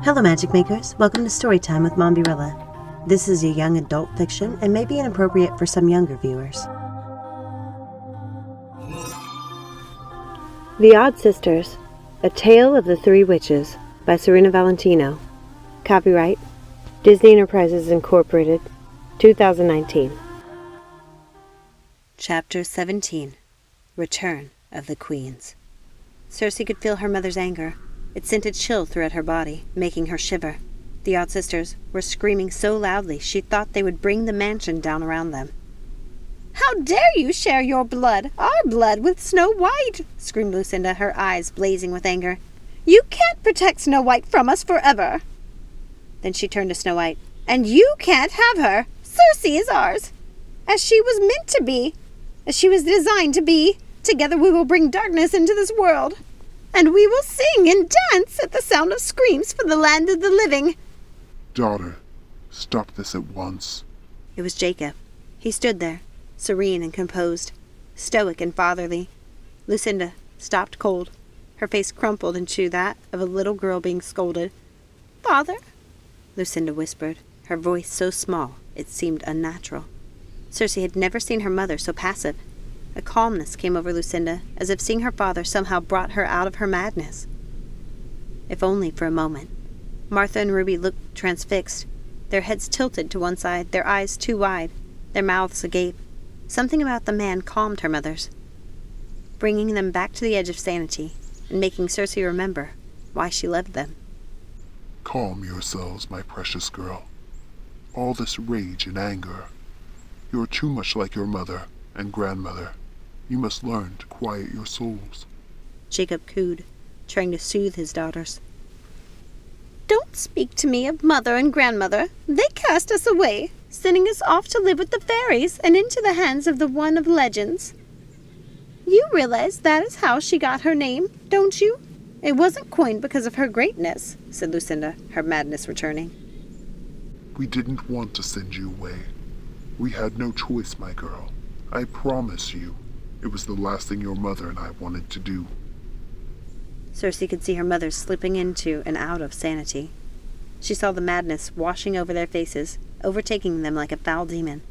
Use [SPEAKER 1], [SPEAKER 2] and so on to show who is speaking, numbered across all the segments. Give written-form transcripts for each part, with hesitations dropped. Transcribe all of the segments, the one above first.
[SPEAKER 1] Hello Magic Makers, welcome to Storytime with Mombierella. This is a young adult fiction and may be inappropriate for some younger viewers. The Odd Sisters, A Tale of the Three Witches by Serena Valentino. Copyright, Disney Enterprises Incorporated, 2019. Chapter 17. Return of the Queens. Circe could feel her mother's anger. It sent a chill throughout her body, making her shiver. The Odd Sisters were screaming so loudly she thought they would bring the mansion down around them.
[SPEAKER 2] "How dare you share your blood, our blood, with Snow White?" screamed Lucinda, her eyes blazing with anger. "You can't protect Snow White from us forever."
[SPEAKER 1] Then she turned to Snow White.
[SPEAKER 2] "And you can't have her. Circe is ours, as she was meant to be, as she was designed to be. Together we will bring darkness into this world. And we will sing and dance at the sound of screams for the land of the living."
[SPEAKER 3] "Daughter, stop this at once."
[SPEAKER 1] It was Jacob. He stood there, serene and composed, stoic and fatherly. Lucinda stopped cold, her face crumpled into that of a little girl being scolded.
[SPEAKER 2] "Father?"
[SPEAKER 1] Lucinda whispered, her voice so small it seemed unnatural. Circe had never seen her mother so passive. A calmness came over Lucinda, as if seeing her father somehow brought her out of her madness. If only for a moment. Martha and Ruby looked transfixed, their heads tilted to one side, their eyes too wide, their mouths agape. Something about the man calmed her mothers, bringing them back to the edge of sanity, and making Circe remember why she loved them.
[SPEAKER 3] Calm yourselves, my precious girl. All this rage and anger. You're too much like your mother and grandmother. You must learn to quiet your souls.
[SPEAKER 1] Jacob cooed, trying to soothe his daughters.
[SPEAKER 2] "Don't speak to me of mother and grandmother. They cast us away, sending us off to live with the fairies and into the hands of the one of legends. You realize that is how she got her name, don't you? It wasn't coined because of her greatness," said Lucinda, her madness returning.
[SPEAKER 3] We didn't want to send you away. We had no choice, my girl. I promise you, it was the last thing your mother and I wanted to do."
[SPEAKER 1] Circe could see her mother slipping into and out of sanity. She saw the madness washing over their faces, overtaking them like a foul demon,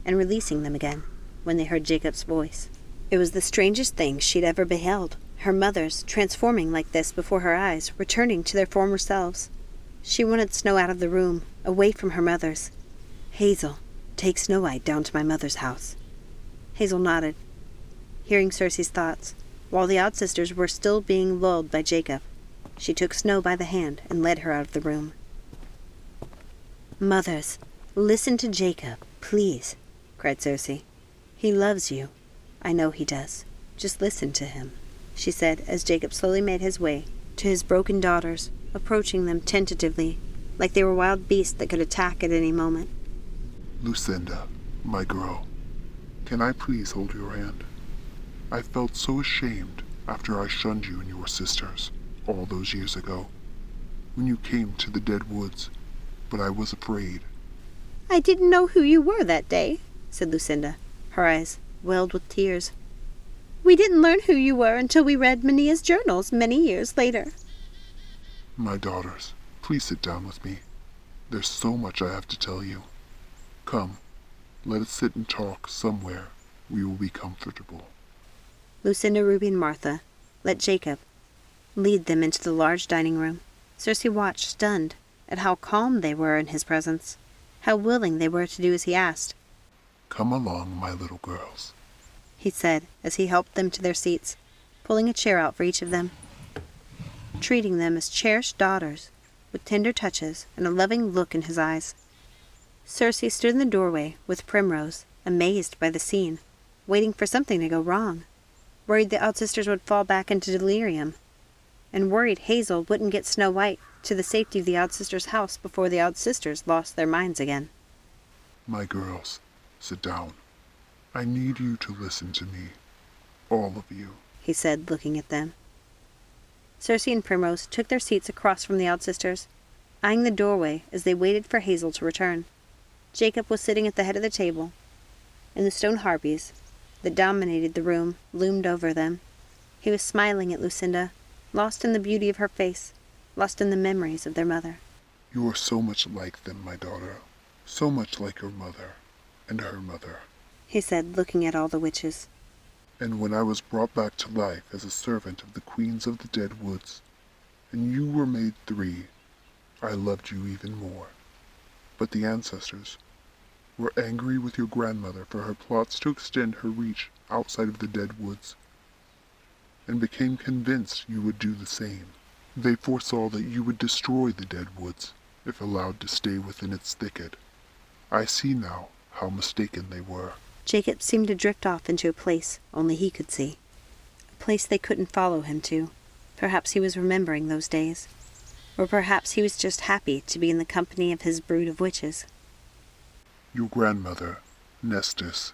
[SPEAKER 1] and releasing them again when they heard Jacob's voice. It was the strangest thing she'd ever beheld, her mothers transforming like this before her eyes, returning to their former selves. She wanted Snow out of the room, away from her mothers. "Hazel, take Snow White down to my mother's house." Hazel nodded, hearing Circe's thoughts, while the Odd Sisters were still being lulled by Jacob. She took Snow by the hand and led her out of the room. "Mothers, listen to Jacob, please," cried Circe. "He loves you. I know he does. Just listen to him," she said, as Jacob slowly made his way to his broken daughters, approaching them tentatively, like they were wild beasts that could attack at any moment.
[SPEAKER 3] "Lucinda, my girl, can I please hold your hand? I felt so ashamed after I shunned you and your sisters all those years ago, when you came to the Dead Woods, but I was afraid."
[SPEAKER 2] "I didn't know who you were that day," said Lucinda, her eyes welled with tears. "We didn't learn who you were until we read Mania's journals many years later."
[SPEAKER 3] "My daughters, please sit down with me. There's so much I have to tell you. Come, let us sit and talk somewhere we will be comfortable."
[SPEAKER 1] Lucinda, Ruby, and Martha let Jacob lead them into the large dining room. Circe watched, stunned, at how calm they were in his presence, how willing they were to do as he asked.
[SPEAKER 3] "Come along, my little girls,"
[SPEAKER 1] he said, as he helped them to their seats, pulling a chair out for each of them, treating them as cherished daughters, with tender touches and a loving look in his eyes. Circe stood in the doorway with Primrose, amazed by the scene, waiting for something to go wrong, worried the Odd Sisters would fall back into delirium, and worried Hazel wouldn't get Snow White to the safety of the Odd Sisters' house before the Odd Sisters lost their minds again.
[SPEAKER 3] "My girls, sit down. I need you to listen to me, all of you,"
[SPEAKER 1] he said, looking at them. Circe and Primrose took their seats across from the Odd Sisters, eyeing the doorway as they waited for Hazel to return. Jacob was sitting at the head of the table, and the stone harpies that dominated the room loomed over them. He was smiling at Lucinda, lost in the beauty of her face, lost in the memories of their mother.
[SPEAKER 3] You are so much like them, my daughter. So much like your mother, and her mother,
[SPEAKER 1] he said, looking at all the witches.
[SPEAKER 3] And when I was brought back to life as a servant of the queens of the dead woods, and you were made 3, I loved you even more. But the ancestors were angry with your grandmother for her plots to extend her reach outside of the dead woods, and became convinced you would do the same. They foresaw that you would destroy the dead woods if allowed to stay within its thicket. I see now how mistaken they were.
[SPEAKER 1] Jacob seemed to drift off into a place only he could see. A place they couldn't follow him to. Perhaps he was remembering those days. Or perhaps he was just happy to be in the company of his brood of witches.
[SPEAKER 3] Your grandmother, Nestus,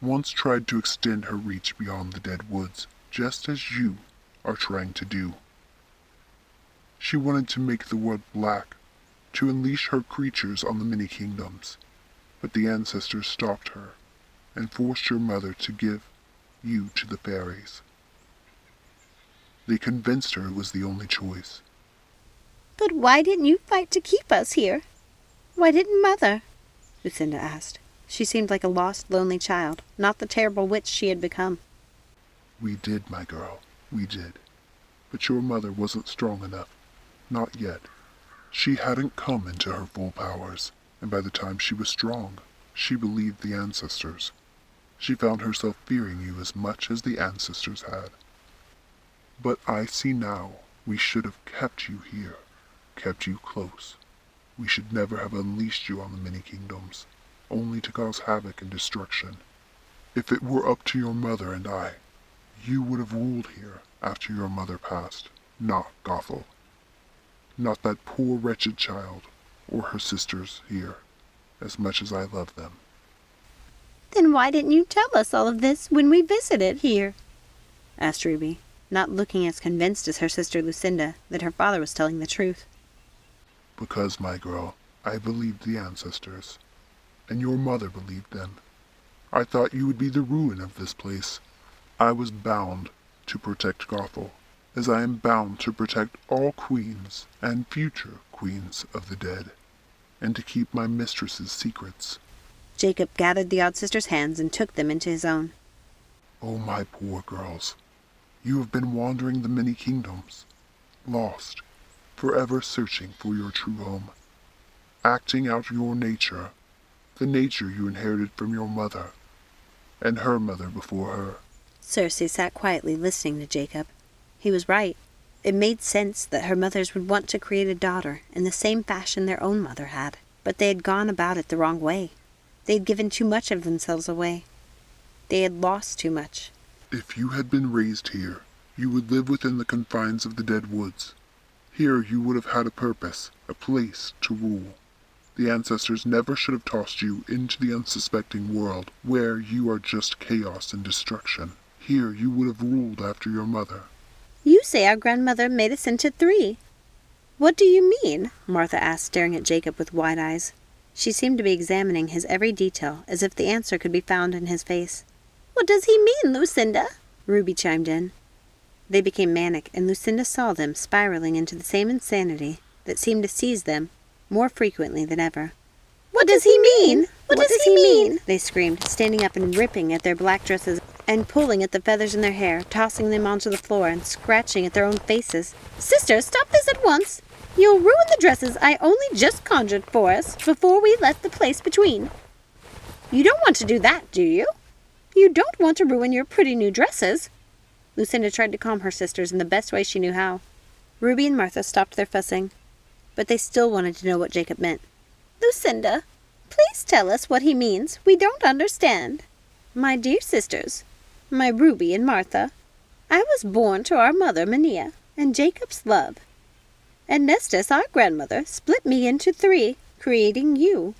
[SPEAKER 3] once tried to extend her reach beyond the dead woods, just as you are trying to do. She wanted to make the world black, to unleash her creatures on the many kingdoms, but the ancestors stopped her and forced your mother to give you to the fairies. They convinced her it was the only choice.
[SPEAKER 2] But why didn't you fight to keep us here? Why didn't Mother?
[SPEAKER 1] Lucinda asked. She seemed like a lost, lonely child, not the terrible witch she had become.
[SPEAKER 3] We did, my girl, we did. But your mother wasn't strong enough. Not yet. She hadn't come into her full powers, and by the time she was strong, she believed the ancestors. She found herself fearing you as much as the ancestors had. But I see now we should have kept you here, kept you close. We should never have unleashed you on the many kingdoms, only to cause havoc and destruction. If it were up to your mother and I, you would have ruled here after your mother passed, not Gothel. Not that poor wretched child, or her sisters here, as much as I love them.
[SPEAKER 2] Then why didn't you tell us all of this when we visited here?
[SPEAKER 1] Asked Ruby, not looking as convinced as her sister Lucinda that her father was telling the truth.
[SPEAKER 3] Because, my girl, I believed the ancestors, and your mother believed them. I thought you would be the ruin of this place. I was bound to protect Gothel, as I am bound to protect all queens and future queens of the dead, and to keep my mistress's secrets.
[SPEAKER 1] Jacob gathered the odd sister's hands and took them into his own.
[SPEAKER 3] Oh, my poor girls, you have been wandering the many kingdoms, lost, forever searching for your true home, acting out your nature, the nature you inherited from your mother, and her mother before her.
[SPEAKER 1] Circe sat quietly listening to Jacob. He was right. It made sense that her mothers would want to create a daughter in the same fashion their own mother had, but they had gone about it the wrong way. They had given too much of themselves away. They had lost too much.
[SPEAKER 3] If you had been raised here, you would live within the confines of the dead woods. Here you would have had a purpose, a place to rule. The ancestors never should have tossed you into the unsuspecting world, where you are just chaos and destruction. Here you would have ruled after your mother.
[SPEAKER 2] You say our grandmother made us into 3. What do you mean?
[SPEAKER 1] Martha asked, staring at Jacob with wide eyes. She seemed to be examining his every detail, as if the answer could be found in his face.
[SPEAKER 2] What does he mean, Lucinda?
[SPEAKER 1] Ruby chimed in. They became manic, and Lucinda saw them spiraling into the same insanity that seemed to seize them more frequently than ever.
[SPEAKER 2] What does he mean? What does he mean?
[SPEAKER 1] They screamed, standing up and ripping at their black dresses and pulling at the feathers in their hair, tossing them onto the floor and scratching at their own faces.
[SPEAKER 2] Sister, stop this at once! You'll ruin the dresses I only just conjured for us before we left the place between. You don't want to do that, do you? You don't want to ruin your pretty new dresses.
[SPEAKER 1] Lucinda tried to calm her sisters in the best way she knew how. Ruby and Martha stopped their fussing, but they still wanted to know what Jacob meant.
[SPEAKER 2] Lucinda, please tell us what he means. We don't understand. My dear sisters, my Ruby and Martha, I was born to our mother Mania and Jacob's love. And Nestus, our grandmother, split me into 3, creating you.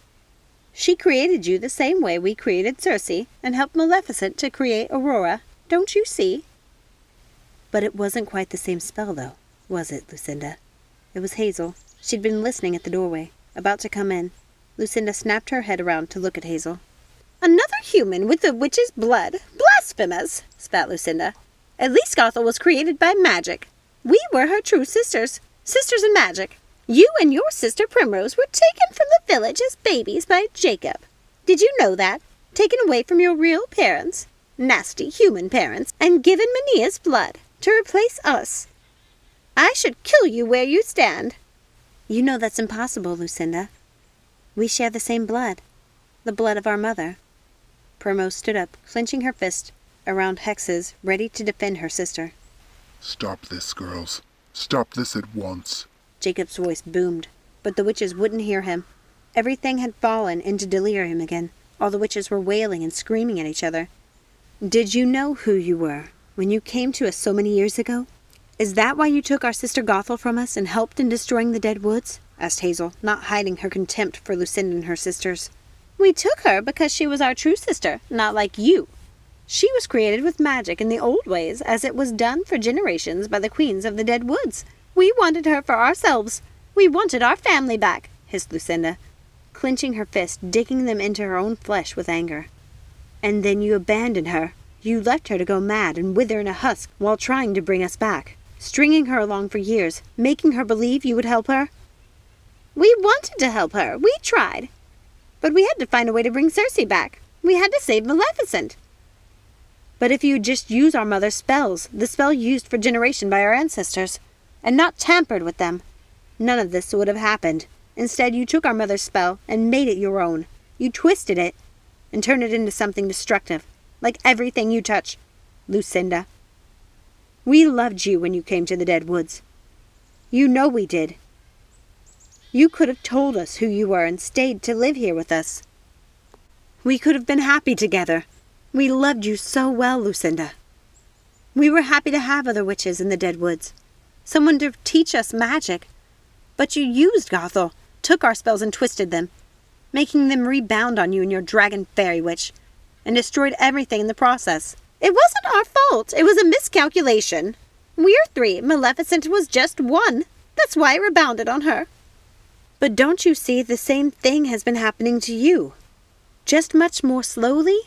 [SPEAKER 2] She created you the same way we created Circe and helped Maleficent to create Aurora. Don't you see?
[SPEAKER 1] But it wasn't quite the same spell, though, was it, Lucinda? It was Hazel. She'd been listening at the doorway, about to come in. Lucinda snapped her head around to look at Hazel.
[SPEAKER 2] Another human with a witch's blood. Blasphemous, spat Lucinda. At least Gothel was created by magic. We were her true sisters. Sisters in magic. You and your sister Primrose were taken from the village as babies by Jacob. Did you know that? Taken away from your real parents, nasty human parents, and given Menea's blood to replace us. I should kill you where you stand.
[SPEAKER 1] You know that's impossible, Lucinda. We share the same blood, the blood of our mother. Primrose stood up, clenching her fist around Hex's, ready to defend her sister.
[SPEAKER 3] Stop this, girls. Stop this at once.
[SPEAKER 1] Jacob's voice boomed, but the witches wouldn't hear him. Everything had fallen into delirium again. All the witches were wailing and screaming at each other. Did you know who you were when you came to us so many years ago? Is that why you took our sister Gothel from us and helped in destroying the Dead Woods? Asked Hazel, not hiding her contempt for Lucinda and her sisters.
[SPEAKER 2] We took her because she was our true sister, not like you. She was created with magic in the old ways, as it was done for generations by the queens of the Dead Woods. We wanted her for ourselves. We wanted our family back, hissed Lucinda, clenching her fist, digging them into her own flesh with anger. And then you abandoned her. You left her to go mad and wither in a husk while trying to bring us back, stringing her along for years, making her believe you would help her. We wanted to help her. We tried. But we had to find a way to bring Circe back. We had to save Maleficent. But if you just use our mother's spells, the spell used for generation by our ancestors, and not tampered with them, none of this would have happened. Instead, you took our mother's spell and made it your own. You twisted it and turned it into something destructive, like everything you touch, Lucinda. We loved you when you came to the Dead Woods. You know we did. You could have told us who you were and stayed to live here with us. We could have been happy together. We loved you so well, Lucinda. We were happy to have other witches in the Dead Woods, someone to teach us magic. But you used Gothel, took our spells and twisted them, making them rebound on you and your dragon fairy witch, and destroyed everything in the process. It wasn't our fault. It was a miscalculation. We're 3. Maleficent was just 1. That's why it rebounded on her. But don't you see the same thing has been happening to you? Just much more slowly?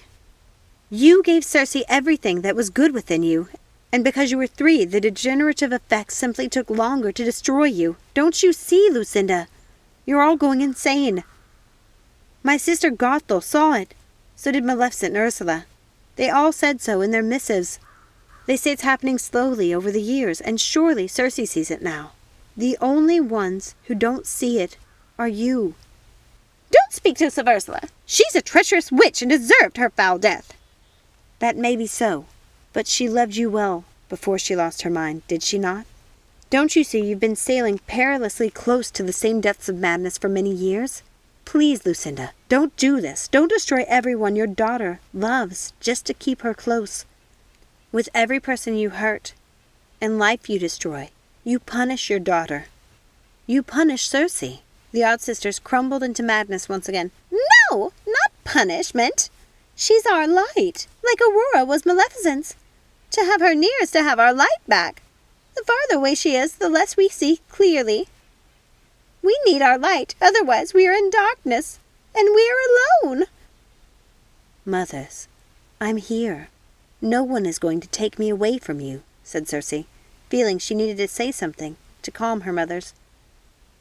[SPEAKER 2] You gave Circe everything that was good within you, and because you were 3, the degenerative effects simply took longer to destroy you. Don't you see, Lucinda? You're all going insane. My sister Gothel saw it. So did Maleficent and Ursula. They all said so in their missives. They say it's happening slowly over the years, and surely Circe sees it now. The only ones who don't see it are you. Don't speak to us of Ursula. She's a treacherous witch and deserved her foul death. That may be so, but she loved you well before she lost her mind, did she not? Don't you see you've been sailing perilously close to the same depths of madness for many years? Please, Lucinda, don't do this. Don't destroy everyone your daughter loves just to keep her close. With every person you hurt and life you destroy, you punish your daughter. You punish Circe. The odd sisters crumbled into madness once again. No, not punishment. She's our light, like Aurora was Maleficent's. To have her near is to have our light back. The farther away she is, the less we see clearly. We need our light, otherwise we are in darkness, and we are alone.
[SPEAKER 1] Mothers, I'm here. No one is going to take me away from you, said Circe, feeling she needed to say something to calm her mothers.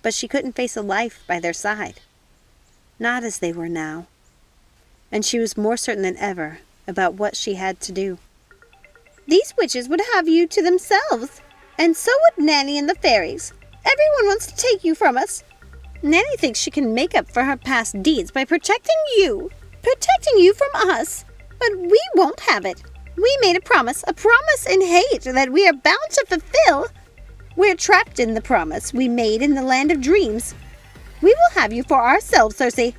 [SPEAKER 1] But she couldn't face a life by their side. Not as they were now. And she was more certain than ever about what she had to do.
[SPEAKER 2] These witches would have you to themselves, and so would Nanny and the fairies. Everyone wants to take you from us. Nanny thinks she can make up for her past deeds by protecting you from us. But we won't have it. We made a promise in hate that we are bound to fulfill. We're trapped in the promise we made in the land of dreams. We will have you for ourselves, Circe.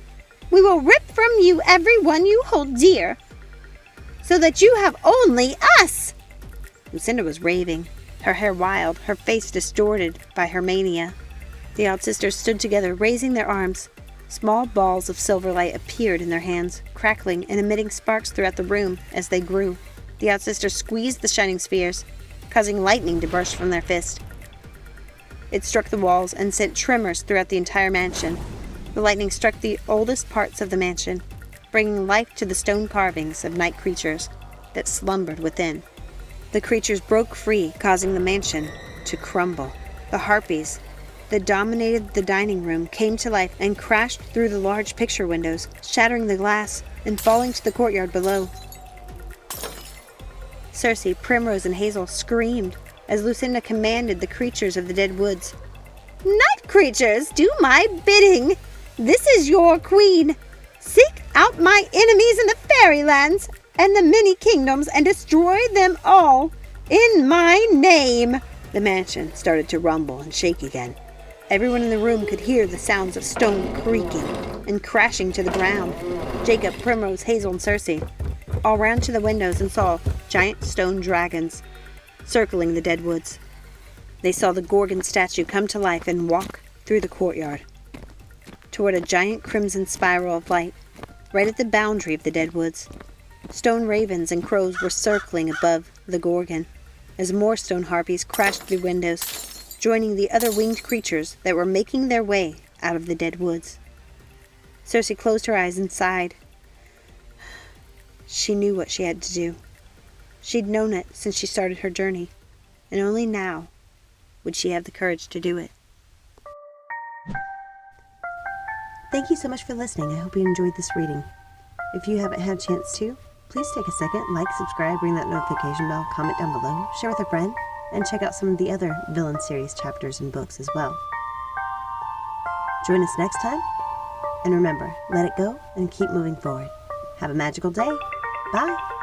[SPEAKER 2] We will rip from you every one you hold dear, so that you have only us.
[SPEAKER 1] Lucinda was raving, her hair wild, her face distorted by her mania. The odd sisters stood together, raising their arms. Small balls of silver light appeared in their hands, crackling and emitting sparks throughout the room as they grew. The odd sisters squeezed the shining spheres, causing lightning to burst from their fist. It struck the walls and sent tremors throughout the entire mansion. The lightning struck the oldest parts of the mansion, bringing life to the stone carvings of night creatures that slumbered within. The creatures broke free, causing the mansion to crumble. The harpies that dominated the dining room came to life and crashed through the large picture windows, shattering the glass and falling to the courtyard below. Circe, Primrose, and Hazel screamed as Lucinda commanded the creatures of the dead woods.
[SPEAKER 2] Night creatures, do my bidding! This is your queen! Seek out my enemies in the fairylands and the many kingdoms and destroy them all in my name!
[SPEAKER 1] The mansion started to rumble and shake again. Everyone in the room could hear the sounds of stone creaking and crashing to the ground. Jacob, Primrose, Hazel, and Circe all ran to the windows and saw giant stone dragons circling the dead woods. They saw the Gorgon statue come to life and walk through the courtyard toward a giant crimson spiral of light right at the boundary of the dead woods. Stone ravens and crows were circling above the Gorgon as more stone harpies crashed through windows, joining the other winged creatures that were making their way out of the dead woods. Circe closed her eyes and sighed. She knew what she had to do. She'd known it since she started her journey, and only now would she have the courage to do it. Thank you so much for listening. I hope you enjoyed this reading. If you haven't had a chance to, please take a second, like, subscribe, ring that notification bell, comment down below, share with a friend, and check out some of the other Villain series chapters and books as well. Join us next time, and remember, let it go and keep moving forward. Have a magical day. Bye!